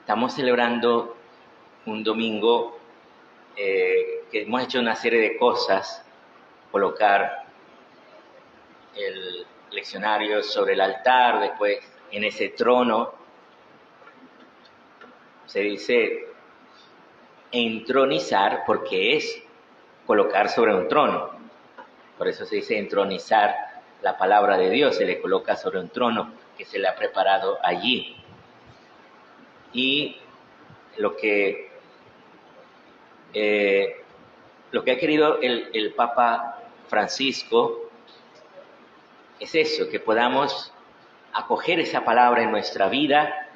Estamos celebrando un domingo que hemos hecho una serie de cosas, colocar el leccionario sobre el altar, después en ese trono, se dice entronizar porque es colocar sobre un trono. Por eso se dice entronizar la palabra de Dios, se le coloca sobre un trono que se le ha preparado allí. Y lo que ha querido el Papa Francisco es eso, que podamos acoger esa palabra en nuestra vida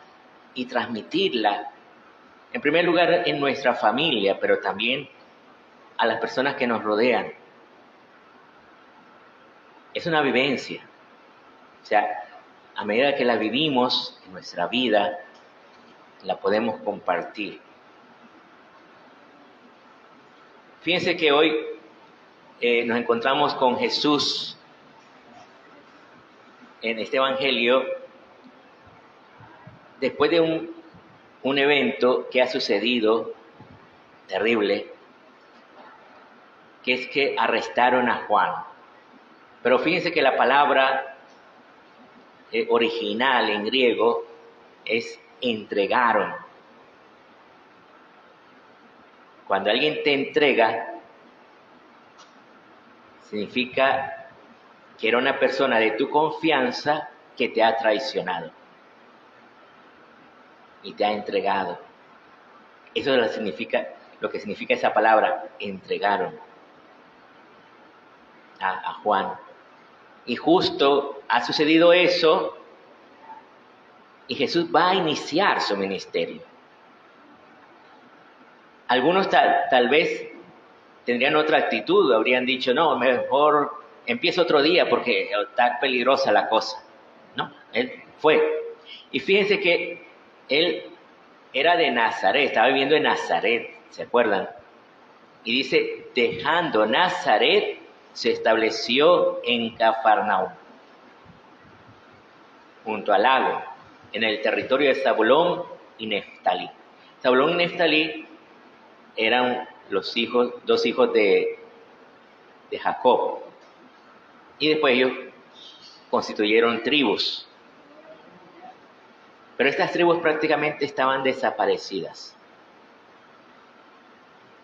y transmitirla, en primer lugar en nuestra familia, pero también a las personas que nos rodean. Es una vivencia, o sea, a medida que la vivimos en nuestra vida, la podemos compartir. Fíjense que hoy nos encontramos con Jesús en este evangelio después de un evento que ha sucedido terrible, que es que arrestaron a Juan. Pero fíjense que la palabra original en griego es entregaron. Cuando alguien te entrega, significa que era una persona de tu confianza que te ha traicionado y te ha entregado. Eso es lo que significa esa palabra, entregaron a Juan. Y justo ha sucedido eso y Jesús va a iniciar su ministerio. Algunos tal vez tendrían otra actitud, habrían dicho, no, mejor empiezo otro día porque está peligrosa la cosa. No, él fue. Y fíjense que él era de Nazaret, estaba viviendo en Nazaret, ¿se acuerdan? Y dice, dejando Nazaret, se estableció en Cafarnaúm, junto al lago, en el territorio de Zabulón y Neftalí. Zabulón y Neftalí eran dos hijos de Jacob. Y después ellos constituyeron tribus. Pero estas tribus prácticamente estaban desaparecidas.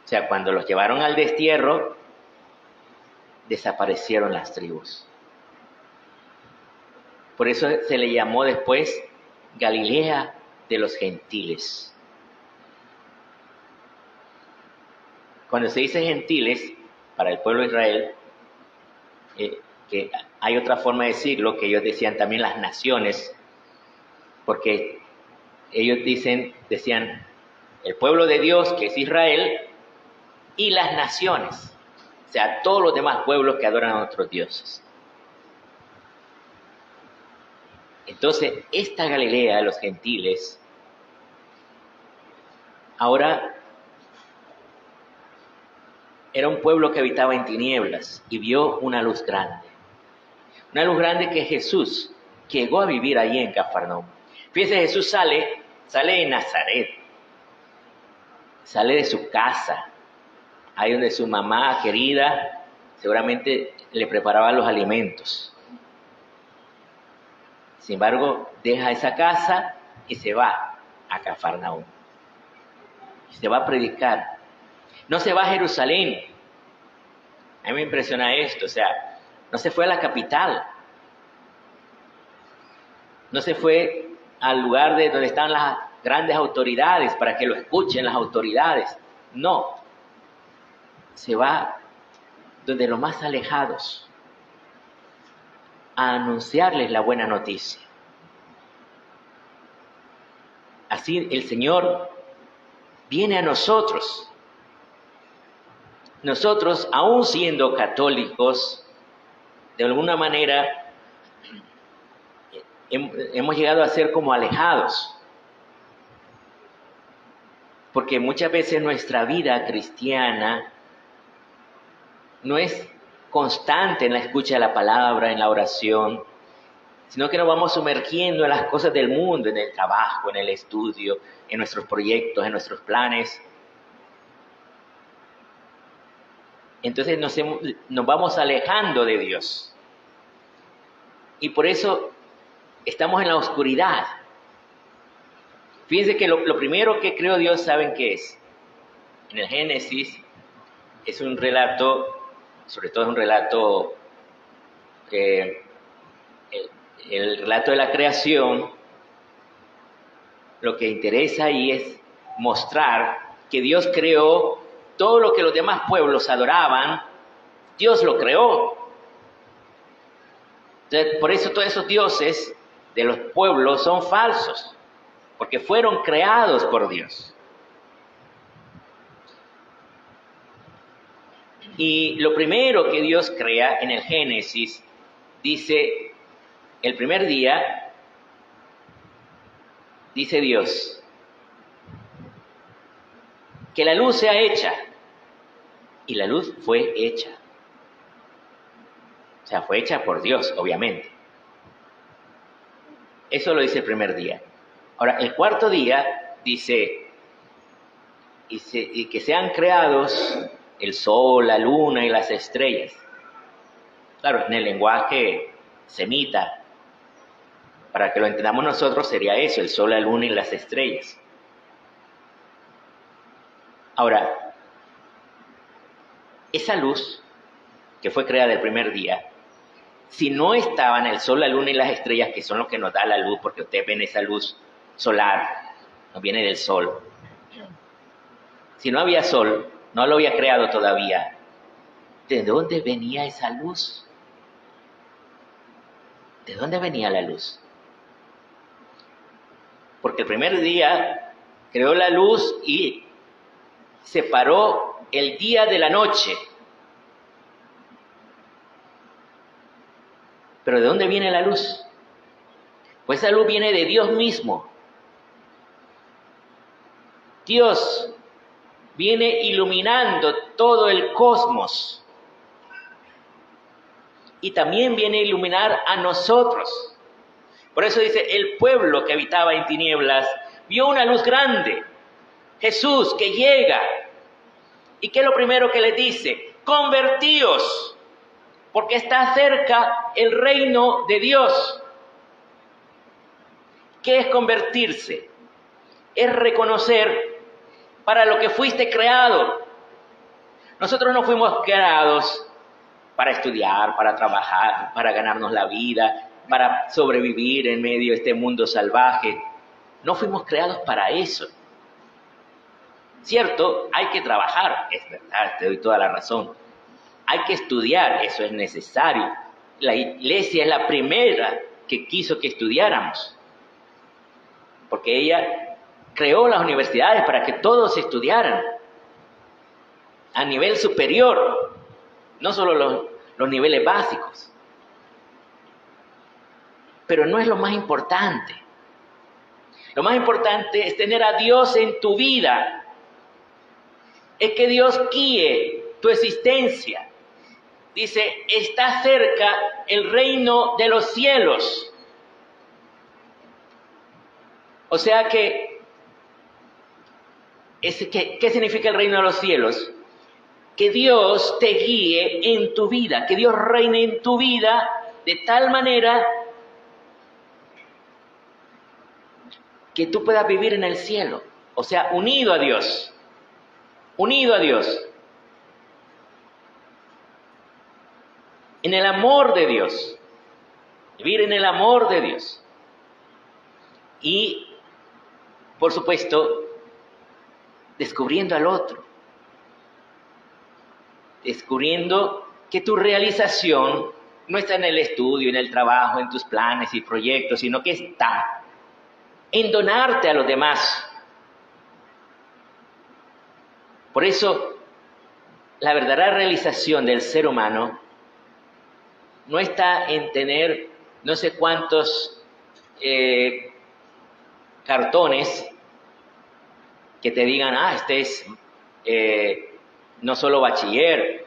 O sea, cuando los llevaron al destierro, desaparecieron las tribus. Por eso se le llamó después Galilea de los gentiles. Cuando se dice gentiles, para el pueblo de Israel, que hay otra forma de decirlo, que ellos decían también las naciones, porque ellos decían el pueblo de Dios, que es Israel, y las naciones, o sea, todos los demás pueblos que adoran a otros dioses. Entonces, esta Galilea de los gentiles, ahora era un pueblo que habitaba en tinieblas y vio una luz grande. Una luz grande que Jesús llegó a vivir allí en Cafarnaúm. Fíjense, Jesús sale de Nazaret, sale de su casa, ahí donde su mamá querida seguramente le preparaba los alimentos. Sin embargo, deja esa casa y se va a Cafarnaúm. Se va a predicar. No se va a Jerusalén. A mí me impresiona esto, o sea, no se fue a la capital. No se fue al lugar donde están las grandes autoridades para que lo escuchen las autoridades. No. Se va donde los más alejados a anunciarles la buena noticia. Así el Señor viene a nosotros. Nosotros, aún siendo católicos, de alguna manera hemos llegado a ser como alejados. Porque muchas veces nuestra vida cristiana no es constante en la escucha de la palabra, en la oración. sino que nos vamos sumergiendo en las cosas del mundo, en el trabajo, en el estudio, en nuestros proyectos, en nuestros planes. Entonces nos vamos alejando de Dios. Y por eso estamos en la oscuridad. Fíjense que lo primero que creó Dios, ¿saben qué es? En el Génesis es un relato, sobre todo es un relato, el relato de la creación. Lo que interesa ahí es mostrar que Dios creó todo lo que los demás pueblos adoraban. Dios lo creó. Entonces, por eso todos esos dioses de los pueblos son falsos, porque fueron creados por Dios. Y lo primero que Dios crea en el Génesis, dice, el primer día, dice Dios, que la luz sea hecha. Y la luz fue hecha. O sea, fue hecha por Dios, obviamente. Eso lo dice el primer día. Ahora, el cuarto día dice, y que sean creados el sol, la luna y las estrellas. Claro, en el lenguaje semita, para que lo entendamos nosotros, sería eso, el sol, la luna y las estrellas. Ahora, esa luz que fue creada el primer día, si no estaban el sol, la luna y las estrellas, que son los que nos da la luz, porque ustedes ven esa luz solar, no viene del sol. Si no había sol, no lo había creado todavía, ¿de dónde venía esa luz? ¿De dónde venía la luz? Porque el primer día creó la luz y separó el día de la noche. ¿Pero de dónde viene la luz? Pues esa luz viene de Dios mismo. Dios viene iluminando todo el cosmos. Y también viene a iluminar a nosotros. Por eso dice, el pueblo que habitaba en tinieblas vio una luz grande. Jesús que llega. ¿Y qué es lo primero que les dice? Convertíos, porque está cerca el reino de Dios. ¿Qué es convertirse? Es reconocer para lo que fuiste creado. Nosotros no fuimos creados para estudiar, para trabajar, para ganarnos la vida, para sobrevivir en medio de este mundo salvaje. No fuimos creados para eso. Cierto, hay que trabajar, es verdad, te doy toda la razón. Hay que estudiar, eso es necesario. La iglesia es la primera que quiso que estudiáramos, porque ella creó las universidades para que todos estudiaran a nivel superior, no solo los niveles básicos. Pero no es lo más importante. Lo más importante es tener a Dios en tu vida. Es que Dios guíe tu existencia. Dice, está cerca el reino de los cielos. O sea que, ¿qué significa el reino de los cielos? Que Dios te guíe en tu vida, que Dios reine en tu vida de tal manera que tú puedas vivir en el cielo. O sea, unido a Dios. Unido a Dios. En el amor de Dios. Vivir en el amor de Dios. Y, por supuesto, descubriendo al otro. Descubriendo que tu realización no está en el estudio, en el trabajo, en tus planes y proyectos, sino que está en donarte a los demás. Por eso, la verdadera realización del ser humano no está en tener no sé cuántos cartones que te digan, este es no solo bachiller,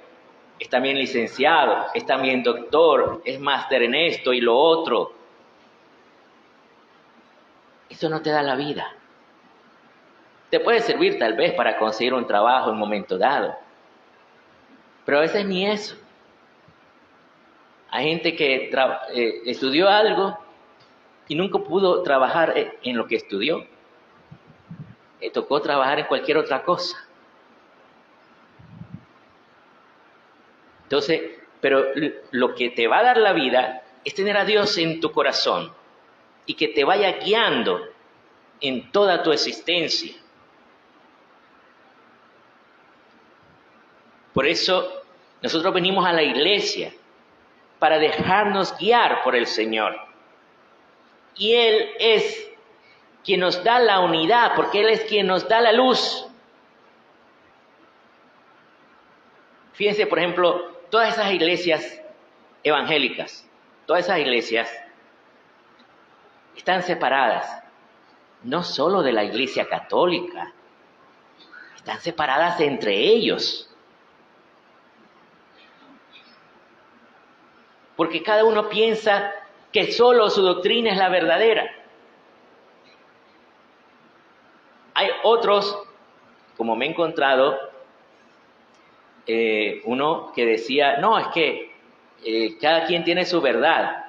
es también licenciado, es también doctor, es máster en esto y lo otro. esto no te da la vida. Te puede servir tal vez para conseguir un trabajo en un momento dado, pero a veces ni eso. Hay gente que estudió algo y nunca pudo trabajar en lo que estudió. Le tocó trabajar en cualquier otra cosa. Entonces, pero lo que te va a dar la vida es tener a Dios en tu corazón y que te vaya guiando en toda tu existencia. Por eso nosotros venimos a la iglesia para dejarnos guiar por el Señor. Y Él es quien nos da la unidad, porque Él es quien nos da la luz. Fíjense, por ejemplo, todas esas iglesias evangélicas, todas esas iglesias están separadas, no solo de la iglesia católica, están separadas entre ellos. Porque cada uno piensa que solo su doctrina es la verdadera. Hay otros, como me he encontrado, uno que decía, no, es que cada quien tiene su verdad.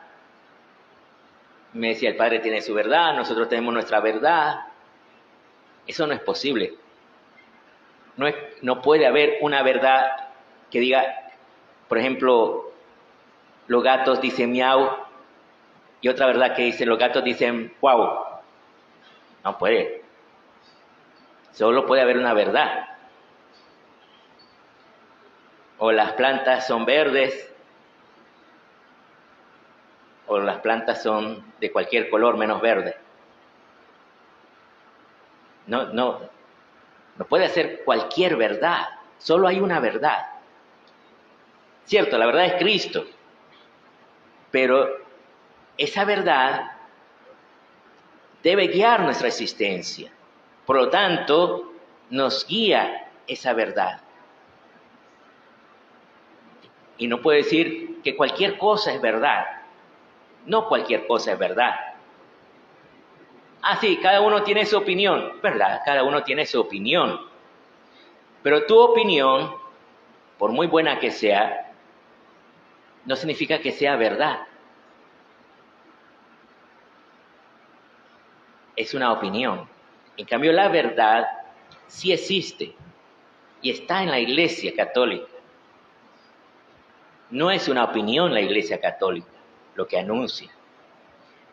Me decía, el Padre tiene su verdad, nosotros tenemos nuestra verdad. Eso no es posible. No puede haber una verdad que diga, por ejemplo, los gatos dicen miau, y otra verdad que dice, los gatos dicen guau. No puede. Solo puede haber una verdad. O las plantas son verdes, o las plantas son de cualquier color menos verde. No puede ser cualquier verdad. Solo hay una verdad. Cierto, la verdad es Cristo. Pero esa verdad debe guiar nuestra existencia. Por lo tanto, nos guía esa verdad. Y no puede decir que cualquier cosa es verdad. No cualquier cosa es verdad. Ah, sí, cada uno tiene su opinión. ¿Verdad? Cada uno tiene su opinión. Pero tu opinión, por muy buena que sea, no significa que sea verdad. Es una opinión. En cambio, la verdad sí existe y está en la Iglesia Católica. No es una opinión la Iglesia Católica lo que anuncia.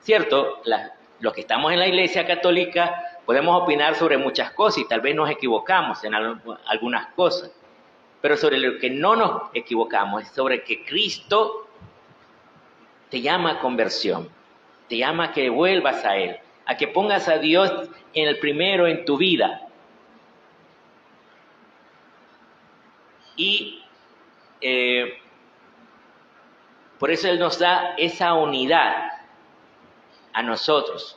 Cierto, los que estamos en la Iglesia Católica podemos opinar sobre muchas cosas y tal vez nos equivocamos en algunas cosas, pero sobre lo que no nos equivocamos es sobre que Cristo te llama a conversión, te llama a que vuelvas a Él, a que pongas a Dios en el primero en tu vida. Y por eso Él nos da esa unidad a nosotros.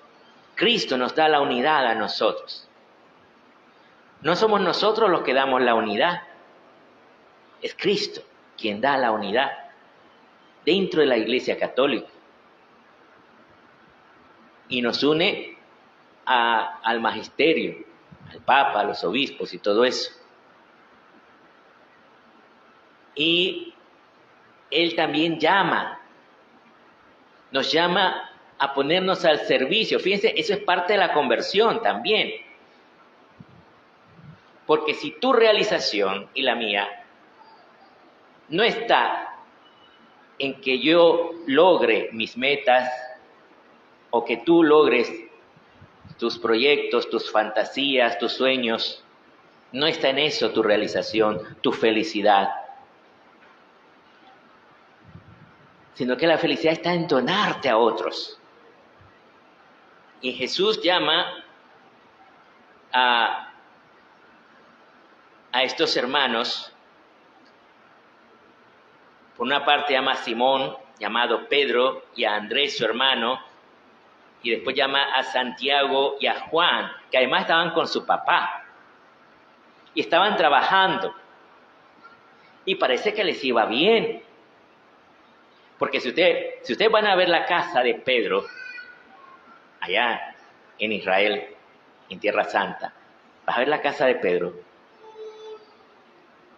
Cristo nos da la unidad a nosotros. No somos nosotros los que damos la unidad. Es Cristo quien da la unidad dentro de la Iglesia Católica. Y nos une al magisterio, al Papa, a los obispos y todo eso. Y Él también nos llama a ponernos al servicio. Fíjense, eso es parte de la conversión también. Porque si tu realización y la mía no está en que yo logre mis metas o que tú logres tus proyectos, tus fantasías, tus sueños, no está en eso tu realización, tu felicidad. Sino que la felicidad está en donarte a otros. Y Jesús llama a estos hermanos, por una parte llama a Simón, llamado Pedro, y a Andrés, su hermano, y después llama a Santiago y a Juan, que además estaban con su papá, y estaban trabajando, y parece que les iba bien, porque si ustedes van a ver la casa de Pedro, allá en Israel, en Tierra Santa, vas a ver la casa de Pedro.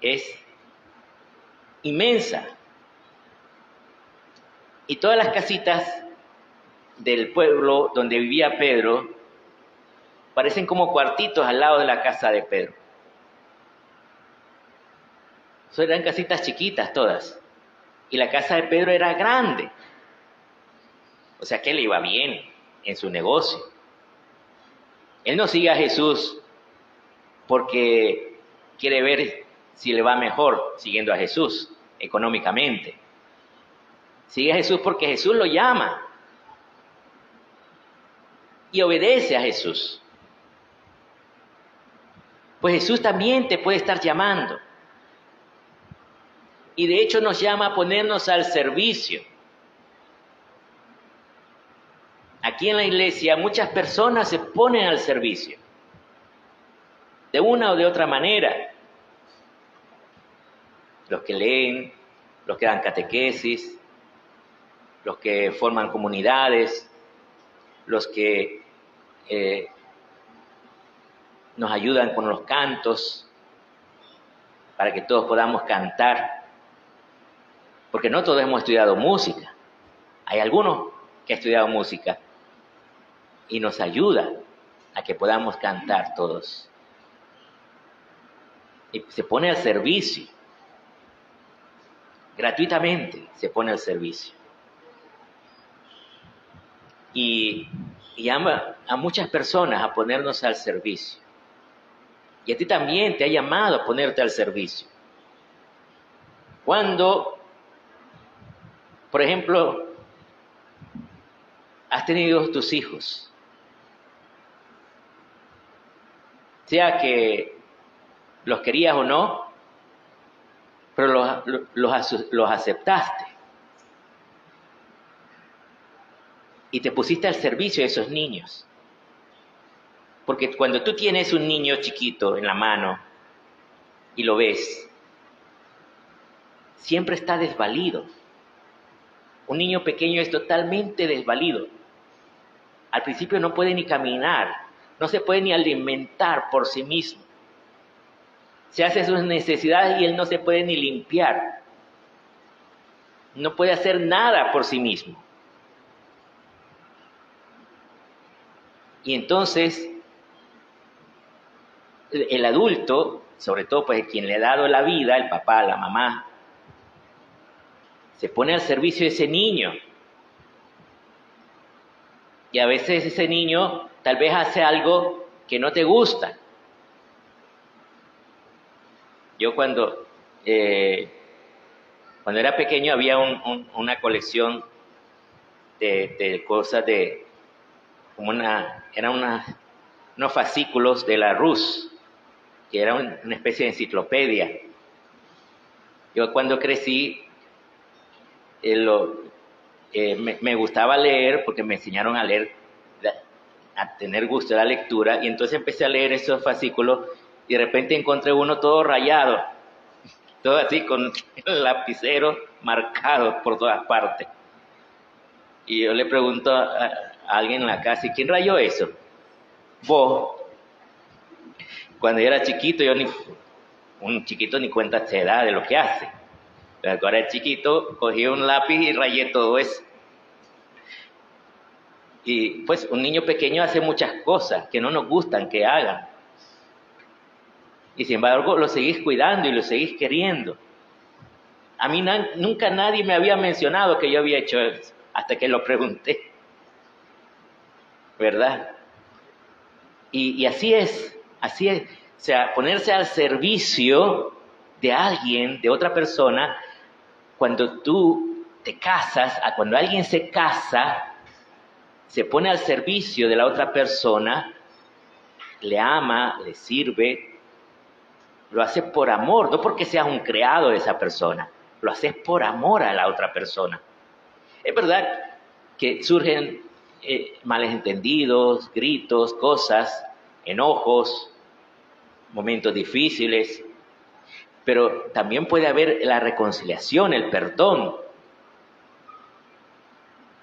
Es inmensa. Y todas las casitas del pueblo donde vivía Pedro parecen como cuartitos al lado de la casa de Pedro. Eran casitas chiquitas todas. Y la casa de Pedro era grande. O sea que le iba bien en su negocio. Él no sigue a Jesús porque quiere ver si le va mejor siguiendo a Jesús económicamente. Sigue a Jesús porque Jesús lo llama y obedece a Jesús. Pues Jesús también te puede estar llamando. Y de hecho nos llama a ponernos al servicio. Aquí en la iglesia muchas personas se ponen al servicio, de una o de otra manera. Los que leen, los que dan catequesis, los que forman comunidades, los que nos ayudan con los cantos, para que todos podamos cantar. Porque no todos hemos estudiado música. Hay algunos que han estudiado música y nos ayuda a que podamos cantar todos. Y se pone al servicio. Gratuitamente se pone al servicio. Y llama a muchas personas a ponernos al servicio. Y a ti también te ha llamado a ponerte al servicio. Cuando, por ejemplo, has tenido tus hijos, sea que los querías o no, pero los aceptaste. Y te pusiste al servicio de esos niños. Porque cuando tú tienes un niño chiquito en la mano y lo ves, siempre está desvalido. Un niño pequeño es totalmente desvalido. Al principio no puede ni caminar, no se puede ni alimentar por sí mismo. Se hace sus necesidades y él no se puede ni limpiar. No puede hacer nada por sí mismo. Y entonces, el adulto, sobre todo pues quien le ha dado la vida, el papá, la mamá, se pone al servicio de ese niño. Y a veces ese niño tal vez hace algo que no te gusta. Yo cuando era pequeño había una colección de cosas de, como eran unos fascículos de la Rus, que era una especie de enciclopedia. Yo cuando crecí, me gustaba leer porque me enseñaron a leer, a tener gusto de la lectura, y entonces empecé a leer esos fascículos y de repente encontré uno todo rayado, todo así con el lapicero marcado por todas partes. Y yo le pregunto a alguien en la casa, ¿y quién rayó eso? Vos. Cuando yo era chiquito, un chiquito ni cuenta se da de lo que hace. Pero ahora el chiquito cogí un lápiz y rayé todo eso. Y pues un niño pequeño hace muchas cosas que no nos gustan que hagan. Y sin embargo lo seguís cuidando y lo seguís queriendo. A mí nunca nadie me había mencionado que yo había hecho eso, hasta que lo pregunté. ¿Verdad? Y así es. O sea, ponerse al servicio de alguien, de otra persona, cuando tú te casas, cuando alguien se casa, se pone al servicio de la otra persona, le ama, le sirve, lo hace por amor, no porque seas un creado de esa persona, lo haces por amor a la otra persona. Es verdad que surgen malentendidos, gritos, cosas, enojos, momentos difíciles, pero también puede haber la reconciliación, el perdón.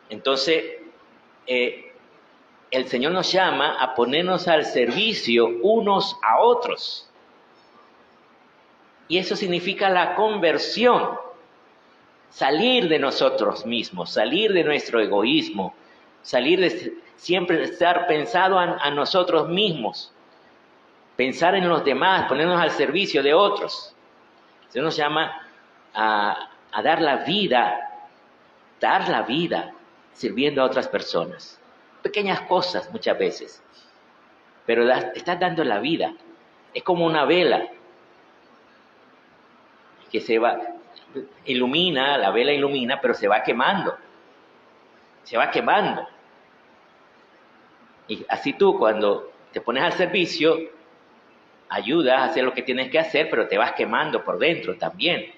Entonces, el Señor nos llama a ponernos al servicio unos a otros. Y eso significa la conversión. Salir de nosotros mismos, salir de nuestro egoísmo, salir de siempre estar pensado a nosotros mismos, pensar en los demás, ponernos al servicio de otros. Se nos llama a dar la vida sirviendo a otras personas. Pequeñas cosas muchas veces, pero estás dando la vida. Es como una vela que se va, ilumina, la vela ilumina, pero se va quemando. Se va quemando. Y así tú, cuando te pones al servicio, ayudas a hacer lo que tienes que hacer, pero te vas quemando por dentro también.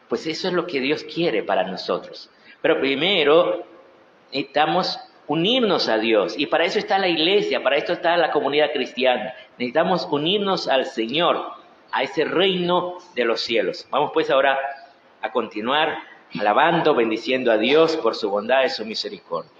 Pues eso es lo que Dios quiere para nosotros. Pero primero necesitamos unirnos a Dios. Y para eso está la iglesia, para eso está la comunidad cristiana. Necesitamos unirnos al Señor, a ese reino de los cielos. Vamos pues ahora a continuar alabando, bendiciendo a Dios por su bondad y su misericordia.